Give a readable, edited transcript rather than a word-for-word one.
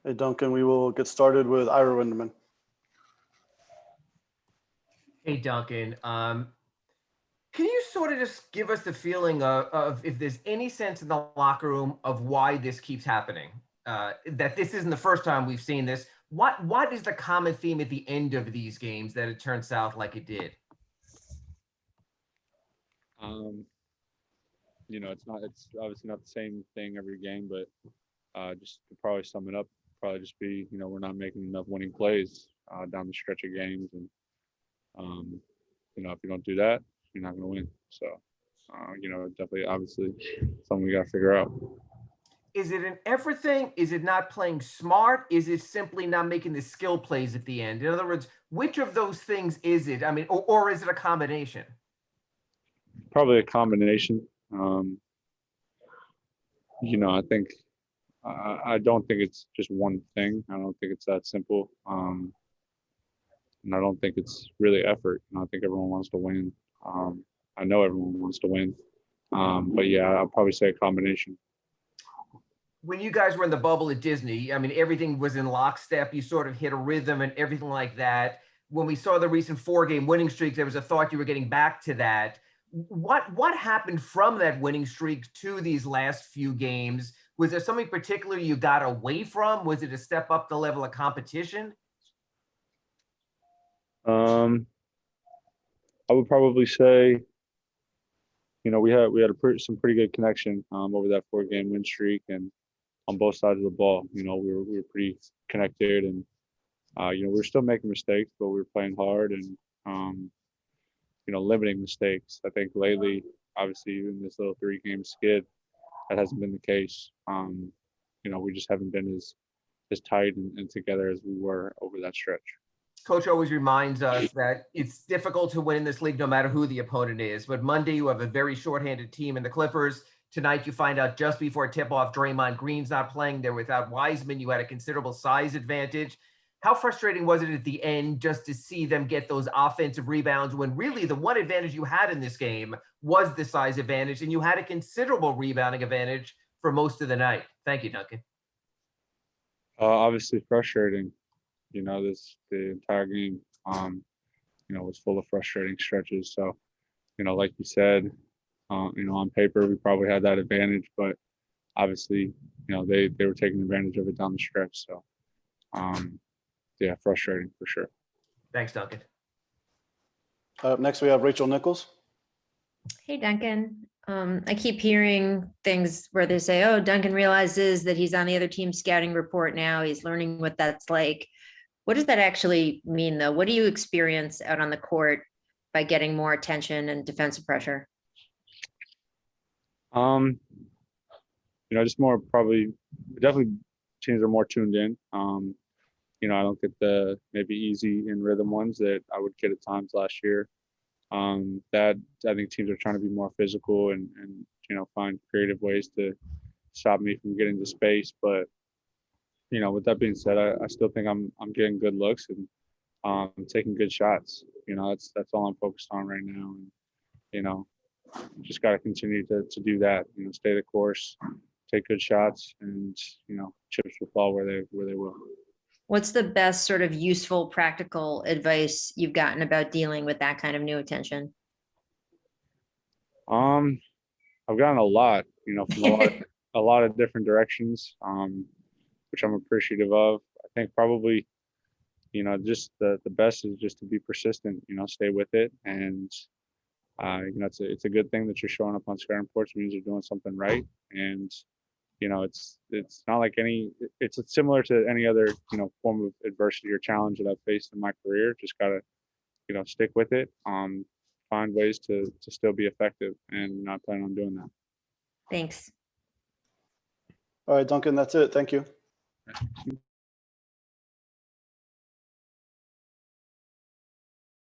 Hey, Duncan, we will get started with Ira Winderman. Hey, Duncan. Can you sort of just give us the feeling of if there's any sense in the locker room of why this keeps happening? That this isn't the first time we've seen this. What is the common theme at the end of these games that it turns out like it did? It's obviously not the same thing every game, but just to probably sum it up, probably just be, we're not making enough winning plays down the stretch of games. And, if you don't do that, you're not going to win. So, definitely, obviously, something we got to figure out. Is it an effort thing? Is it not playing smart? Is it simply not making the skill plays at the end? In other words, which of those things is it? I mean, or is it a combination? Probably a combination. I think I don't think it's just one thing. I don't think it's that simple. And I don't think it's really effort. I think everyone wants to win. I know everyone wants to win. But yeah, I'll probably say a combination. When you guys were in the bubble at Disney, I mean, everything was in lockstep. You sort of hit a rhythm and everything like that. When we saw the recent 4-game winning streak, there was a thought you were getting back to that. What happened from that winning streak to these last few games? Was there something particular you got away from? Was it a step up the level of competition? I would probably say, we had some pretty good connection over that 4-game win streak, and on both sides of the ball, we were pretty connected, and we were still making mistakes, but we were playing hard and limiting mistakes. I think lately, obviously, in this little 3-game skid, that hasn't been the case. We just haven't been as tight and together as we were over that stretch. Coach always reminds us that it's difficult to win in this league no matter who the opponent is. But Monday, you have a very shorthanded team in the Clippers. Tonight, you find out just before tip-off, Draymond Green's not playing. They're without Wiseman. You had a considerable size advantage. How frustrating was it at the end just to see them get those offensive rebounds when really the one advantage you had in this game was the size advantage, and you had a considerable rebounding advantage for most of the night? Thank you, Duncan. Obviously frustrating. The entire game, was full of frustrating stretches. So, like you said, on paper, we probably had that advantage, but obviously, they were taking advantage of it down the stretch. So, yeah, frustrating for sure. Thanks, Duncan. Up next, we have Rachel Nichols. Hey, Duncan. I keep hearing things where they say, oh, Duncan realizes that he's on the other team's scouting report now. He's learning what that's like. What does that actually mean, though? What do you experience out on the court by getting more attention and defensive pressure? Just more probably, definitely teams are more tuned in. I don't get the maybe easy and rhythm ones that I would get at times last year. That I think teams are trying to be more physical and find creative ways to stop me from getting to space. But with that being said, I still think I'm getting good looks and taking good shots. That's all I'm focused on right now. And just got to continue to do that. Stay the course, take good shots, and chips will fall where they will. What's the best sort of useful, practical advice you've gotten about dealing with that kind of new attention? I've gotten a lot, from a lot of different directions, which I'm appreciative of. I think probably, just the best is just to be persistent, stay with it. And, it's a good thing that you're showing up on scouting reports. It means you're doing something right. And, it's not like it's similar to any other, form of adversity or challenge that I've faced in my career. Just gotta, stick with it, find ways to still be effective, and not plan on doing that. Thanks. All right, Duncan, that's it. Thank you.